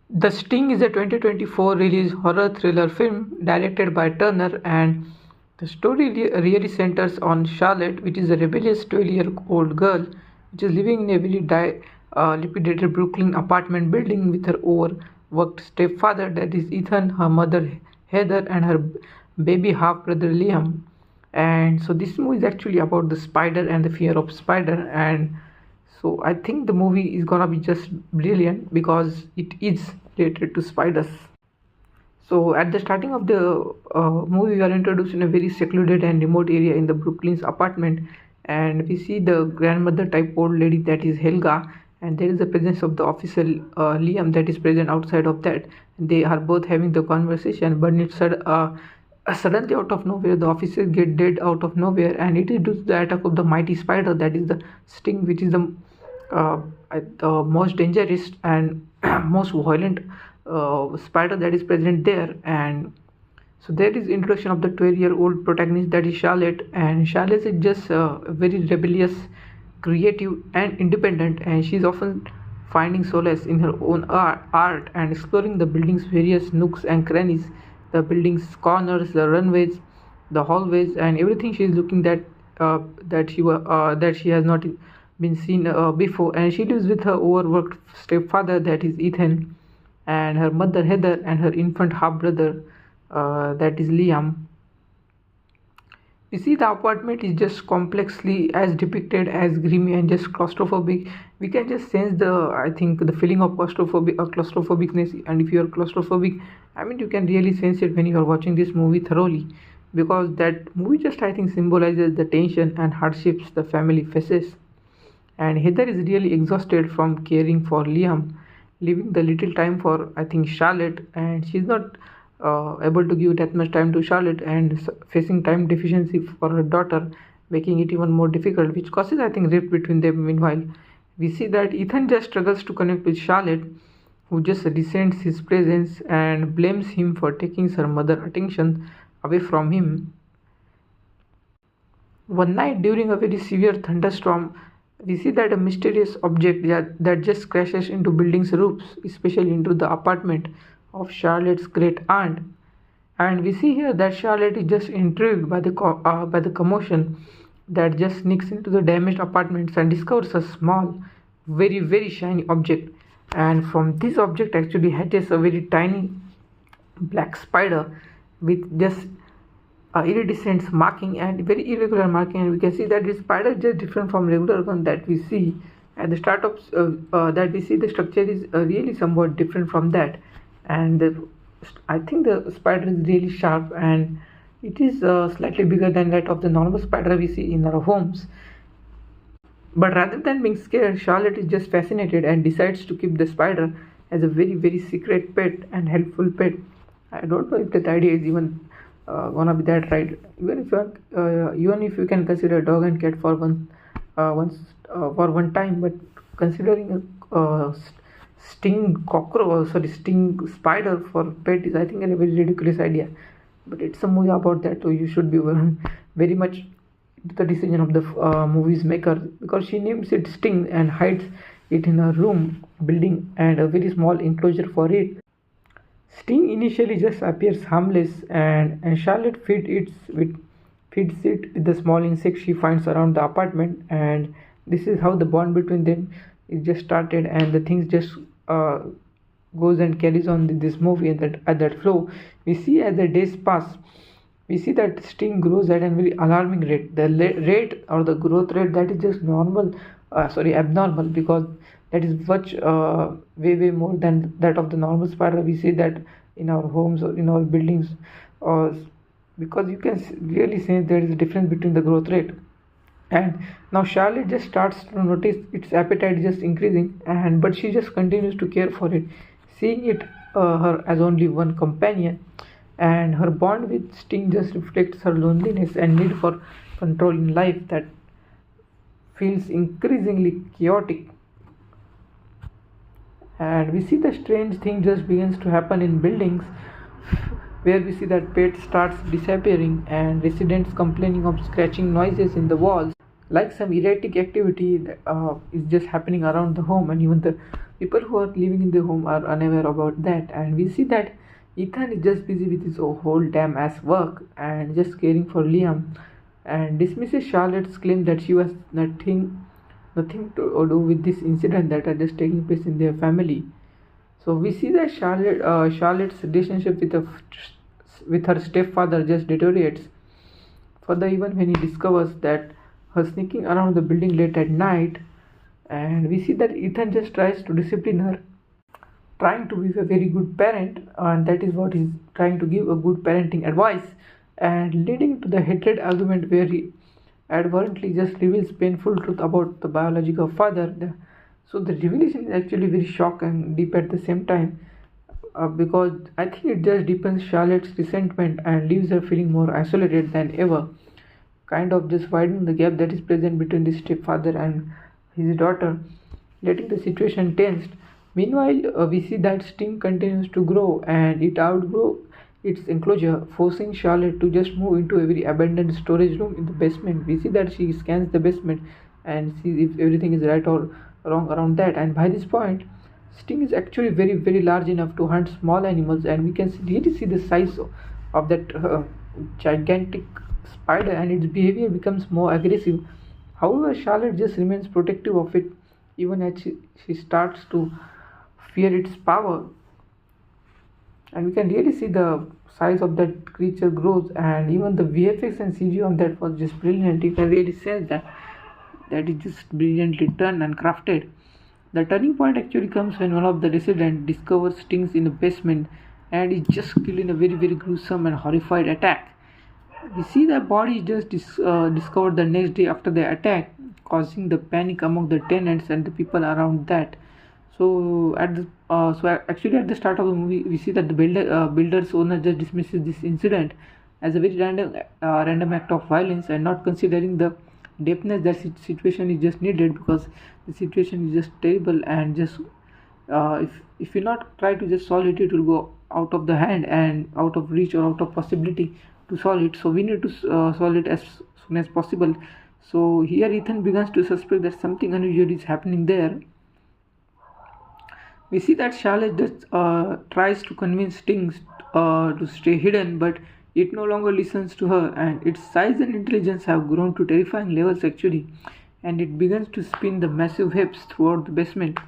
The Sting is a 2024 release horror thriller film directed by Turner, and the story really centers on Charlotte, which is a rebellious 12-year-old girl which is living in a very dilapidated Brooklyn apartment building with her overworked stepfather, that is Ethan, her mother Heather, and her baby half brother Liam. And so this movie is actually about the spider and the fear of spider. And so I think the movie is gonna be just brilliant because it is related to spiders. So at the starting of the movie, we are introduced in a very secluded and remote area in the Brooklyn's apartment, and we see the grandmother type old lady, that is Helga, and there is the presence of the officer Liam, that is present outside of that. They are both having the conversation, but suddenly out of nowhere, the officers get dead out of nowhere, and it is due to the attack of the mighty spider, that is the Sting, which is uh, the most dangerous and most violent spider that is present there. And so there is introduction of the 12-year-old protagonist, that is Charlotte, and Charlotte is just very rebellious, creative, and independent, and she's often finding solace in her own art and exploring the building's various nooks and crannies, the building's corners, the runways, the hallways, and everything she is looking that she has not been seen before. And she lives with her overworked stepfather, that is Ethan, and her mother Heather, and her infant half brother, that is Liam. We see the apartment is just complexly as depicted as grimy and just claustrophobic. We can just sense I think the feeling of claustrophobicness. And if you are claustrophobic, I mean, you can really sense it when you are watching this movie thoroughly, because that movie just, I think, symbolizes the tension and hardships the family faces. And Heather is really exhausted from caring for Liam, leaving the little time for, I think, Charlotte, and she's not able to give that much time to Charlotte, and facing time deficiency for her daughter, making it even more difficult, which causes, I think, rift between them. Meanwhile, we see that Ethan just struggles to connect with Charlotte, who just resents his presence and blames him for taking her mother attention away from him. One night during a very severe thunderstorm, we see that a mysterious object that just crashes into buildings' roofs, especially into the apartment of Charlotte's great aunt. And we see here that Charlotte is just intrigued by by the commotion that just sneaks into the damaged apartments and discovers a small, very shiny object. And from this object actually hatches a very tiny black spider with just iridescent marking and very irregular marking. And we can see that this spider is just different from regular one that we see at the start of that we see the structure is really somewhat different from that. And I think the spider is really sharp, and it is slightly bigger than that of the normal spider we see in our homes. But rather than being scared, Charlotte is just fascinated and decides to keep the spider as a very secret pet and helpful pet. I don't know if that idea is even gonna be that right. Even if you can consider dog and cat for for one time, but considering a sting spider for pet is, I think, a very ridiculous idea. But it's a movie about that, so you should be very much the decision of the movie's maker, because she names it Sting and hides it in her room, building and a very small enclosure for it. Sting initially just appears harmless, and Charlotte feeds it with the small insect she finds around the apartment, and this is how the bond between them is just started, and the things just uh, goes and carries on with this movie at that flow. We see as the days pass, we see that Sting grows at a very alarming rate. The rate or the growth rate, that is just abnormal, because that is much way more than that of the normal spider we see that in our homes or in our buildings, or because you can really sense there is a difference between the growth rate. And now Charlotte just starts to notice its appetite just increasing, and but she just continues to care for it, seeing it her as only one companion. And her bond with Sting just reflects her loneliness and need for control in life that feels increasingly chaotic. And we see the strange thing just begins to happen in buildings, where we see that pet starts disappearing and residents complaining of scratching noises in the walls, like some erratic activity that is just happening around the home. And even the people who are living in the home are unaware about that, and we see that Ethan is just busy with his whole damn ass work and just caring for Liam, and dismisses Charlotte's claim that she was nothing to do with this incident that are just taking place in their family. So we see that Charlotte's relationship with her stepfather just deteriorates further even when he discovers that her sneaking around the building late at night, and we see that Ethan just tries to discipline her, trying to be a very good parent, and that is what he's trying to give a good parenting advice, and leading to the hatred argument where he advertently just reveals painful truth about the biological father. So the revelation is actually very shocking and deep at the same time, because I think it just deepens Charlotte's resentment and leaves her feeling more isolated than ever, kind of just widening the gap that is present between the stepfather and his daughter, letting the situation tensed. Meanwhile, we see that Sting continues to grow and it outgrow its enclosure, forcing Charlotte to just move into a very abandoned storage room in the basement. We see that she scans the basement and sees if everything is right or wrong around that. And by this point, Sting is actually very large enough to hunt small animals, and we can really see the size of that gigantic spider, and its behavior becomes more aggressive. However, Charlotte just remains protective of it, even as she starts to fear its power, and we can really see the size of that creature grows, and even the VFX and CG on that was just brilliant. You can really sense that is just brilliantly done and crafted. The turning point actually comes when one of the residents discovers Stings in the basement and is just killed in a very gruesome and horrified attack. We see the body just discovered the next day after the attack, causing the panic among the tenants and the people around that. So actually at the start of the movie, we see that the builder's owner just dismisses this incident as a very random act of violence, and not considering the depthness that situation is just needed, because the situation is just terrible, and just if you not try to just solve it, it will go out of the hand and out of reach or out of possibility to solve it. So we need to solve it as soon as possible. So here Ethan begins to suspect that something unusual is happening there. We see that Charlotte just tries to convince Stings to stay hidden, but it no longer listens to her, and its size and intelligence have grown to terrifying levels actually, and it begins to spin the massive webs throughout the basement.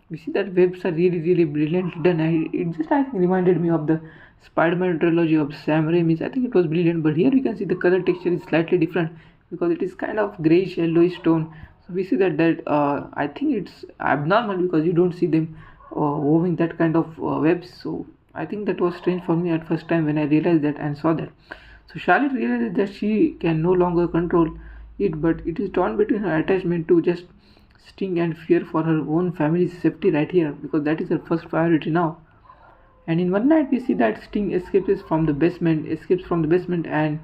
We see that webs are really brilliantly done, and it just I think reminded me of the Spider-Man trilogy of Sam Raimi's. I think it was brilliant, but here we can see the color texture is slightly different because it is kind of grayish yellowish tone. So we see that I think it's abnormal because you don't see them woven that kind of webs. So I think that was strange for me at first time when I realized that and saw that. So Charlotte realizes that she can no longer control it, but it is torn between her attachment to just Sting and fear for her own family's safety right here, because that is her first priority now. And in one night we see that Sting escapes from the basement and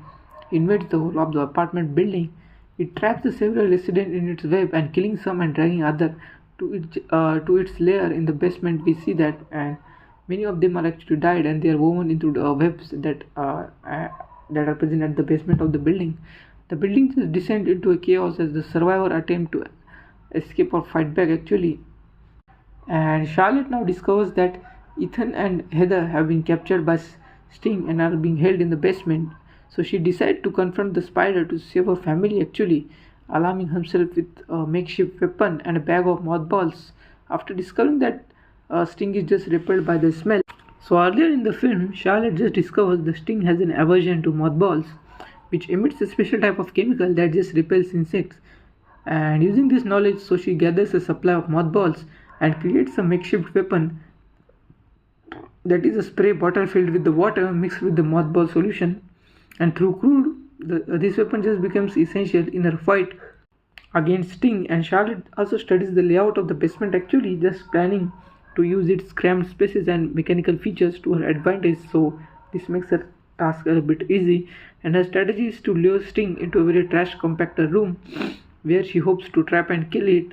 invades the whole of the apartment building. It traps the several residents in its web and killing some and dragging others to its lair in the basement. We see that, and many of them are actually died, and they are woven into the webs that are present at the basement of the building. The building just descends into a chaos as the survivor attempt to escape or fight back actually. And Charlotte now discovers that Ethan and Heather have been captured by Sting and are being held in the basement. So she decides to confront the spider to save her family actually, alarming herself with a makeshift weapon and a bag of mothballs. After discovering that Sting is just repelled by the smell. So earlier in the film, Charlotte just discovers the Sting has an aversion to mothballs, which emits a special type of chemical that just repels insects. And using this knowledge, so she gathers a supply of mothballs and creates a makeshift weapon that is a spray bottle filled with the water mixed with the mothball solution. And through crude, this weapon just becomes essential in her fight against Sting. And Charlotte also studies the layout of the basement actually, just planning to use its cramped spaces and mechanical features to her advantage. So this makes her task a bit easy, and her strategy is to lure Sting into a very trash compactor room where she hopes to trap and kill it.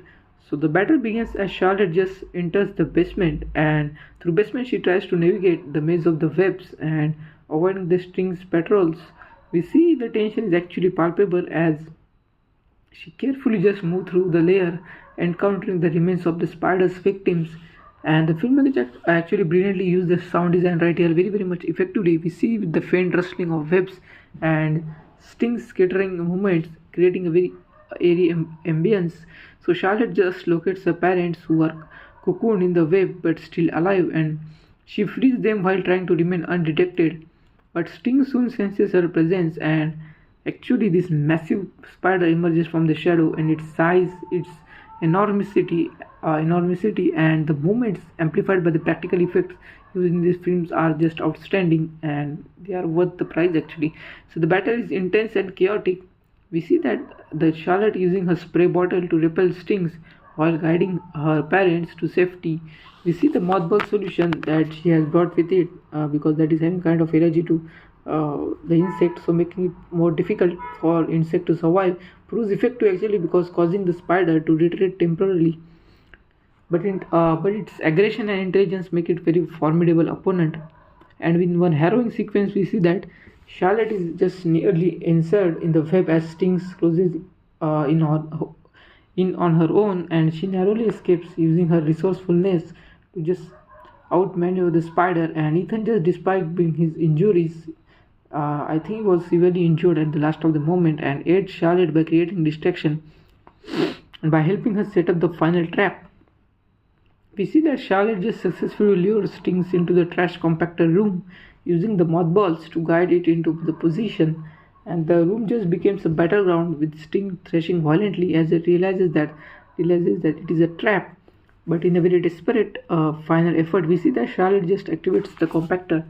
So the battle begins as Charlotte just enters the basement, and through basement she tries to navigate the maze of the webs and avoiding the Sting's patrols. We see the tension is actually palpable as she carefully just moves through the layer encountering the remains of the spider's victims. And the filmmakers actually brilliantly use the sound design right here very very much effectively. We see with the faint rustling of webs and stings scattering movements, creating a very airy ambience. So Charlotte just locates her parents who are cocooned in the web but still alive, and she frees them while trying to remain undetected. But Sting soon senses her presence, and actually, this massive spider emerges from the shadow, and its size, its enormity, and the movements amplified by the practical effects used in these films are just outstanding, and they are worth the price actually. So the battle is intense and chaotic. We see that the Charlotte using her spray bottle to repel stings while guiding her parents to safety. We see the mothball solution that she has brought with it, because that is having kind of allergy to the insect, so making it more difficult for insect to survive, proves effective actually because causing the spider to retreat temporarily. But its aggression and intelligence make it very formidable opponent. And in one harrowing sequence, we see that Charlotte is just nearly inserted in the web as Stings closes in on her own, and she narrowly escapes using her resourcefulness to just outmaneuver the spider. And Ethan, just despite being his injuries, I think he was severely injured at the last of the moment, and aids Charlotte by creating distraction and by helping her set up the final trap. We see that Charlotte just successfully lures Stings into the trash compactor room using the mothballs to guide it into the position, and the room just becomes a battleground with Sting thrashing violently as it realizes that it is a trap. But in a very desperate final effort, we see that Charlotte just activates the compactor,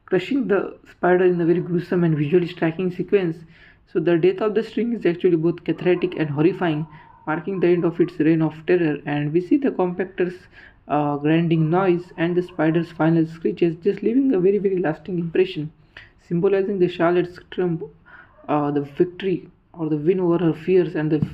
crushing the spider in a very gruesome and visually striking sequence. So the death of the Sting is actually both cathartic and horrifying, marking the end of its reign of terror. And we see the compactor's grinding noise and the spider's final screeches, just leaving a very very lasting impression, symbolizing the Charlotte's triumph, the victory or the win over her fears and the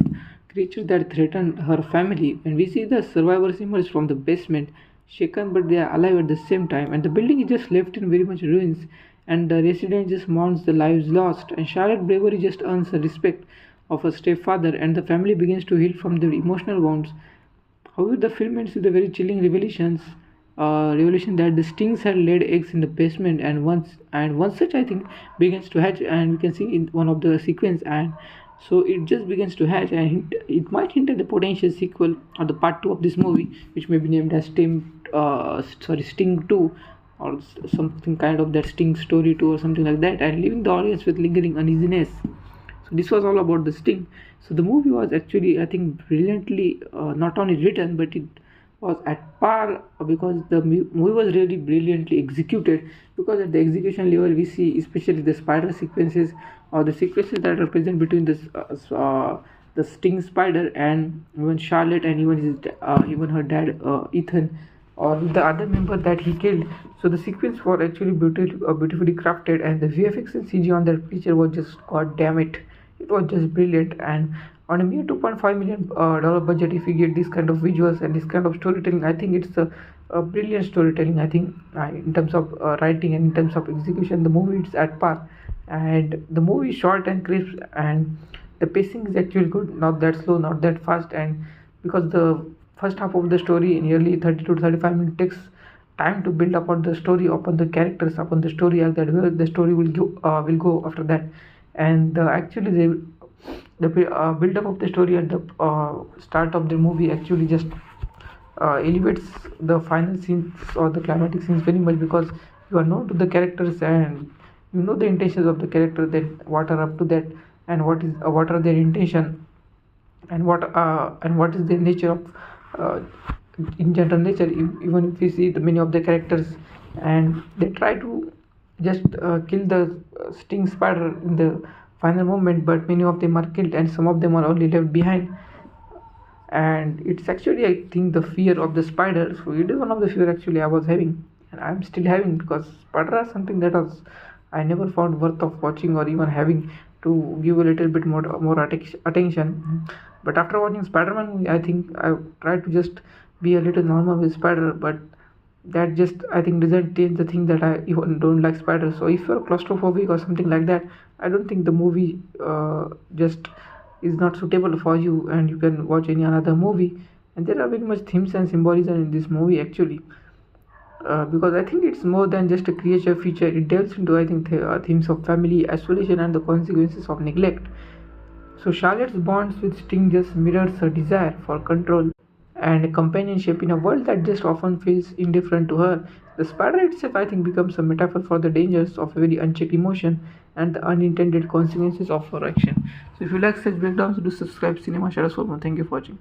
creature that threatened her family. And we see the survivors emerge from the basement, shaken but they are alive at the same time, and the building is just left in very much ruins, and the resident just mourns the lives lost, and Charlotte's bravery just earns the respect of her stepfather, and the family begins to heal from their emotional wounds. However, the film ends with a very chilling revelation that the Stings had laid eggs in the basement, and one such I think begins to hatch, and we can see in one of the sequence, and so it just begins to hatch, and it might hint at the potential sequel or the part 2 of this movie, which may be named as Sting 2, or something kind of that Sting story 2 or something like that, and leaving the audience with lingering uneasiness. So this was all about the Sting. So the movie was actually, I think, brilliantly not only written, but it was at par, because the movie was really brilliantly executed. Because at the execution level, we see especially the spider sequences, or the sequences that are present between the Sting spider and even Charlotte, and even her dad Ethan, or the other member that he killed. So the sequence was actually beautifully crafted, and the VFX and CG on that picture was just, god damn it, it was just brilliant. And on a mere $2.5 million dollar budget, if you get this kind of visuals and this kind of storytelling, I think it's a brilliant storytelling. I think in terms of writing and in terms of execution, the movie is at par. And the movie is short and crisp, and the pacing is actually good, not that slow, not that fast. And because the first half of the story, nearly 30 to 35 minutes, takes time to build upon the story, upon the characters, upon the story arc, that the story will go after that. And the build up of the story at the start of the movie actually just elevates the final scenes or the climatic scenes very much, because you are known to the characters and you know the intentions of the character, that what are up to that, and what are their intention, and what is the nature of in general nature. Even if we see the many of the characters, and they try to just kill the Sting spider in the final moment, but many of them are killed and some of them are only left behind. And it's actually, I think, the fear of the spider. So it is one of the fear actually I was having, and I'm still having, because spider are something that I never found worth of watching or even having to give a little bit more attention. But after watching Spider-Man movie, I think I tried to just be a little normal with spider, but that just, I think, doesn't change the thing that I even don't like spiders. So if you're claustrophobic or something like that, I don't think the movie just is not suitable for you, and you can watch any another movie. And there are very much themes and symbolism in this movie actually, because I think it's more than just a creature feature. It delves into, I think, themes of family, isolation, and the consequences of neglect. So Charlotte's bonds with Sting just mirrors her desire for control and companionship in a world that just often feels indifferent to her. The spider itself, I think, becomes a metaphor for the dangers of a very unchecked emotion and the unintended consequences of her action. So if you like such breakdowns, do subscribe Cinema Shadows for more. Thank you for watching.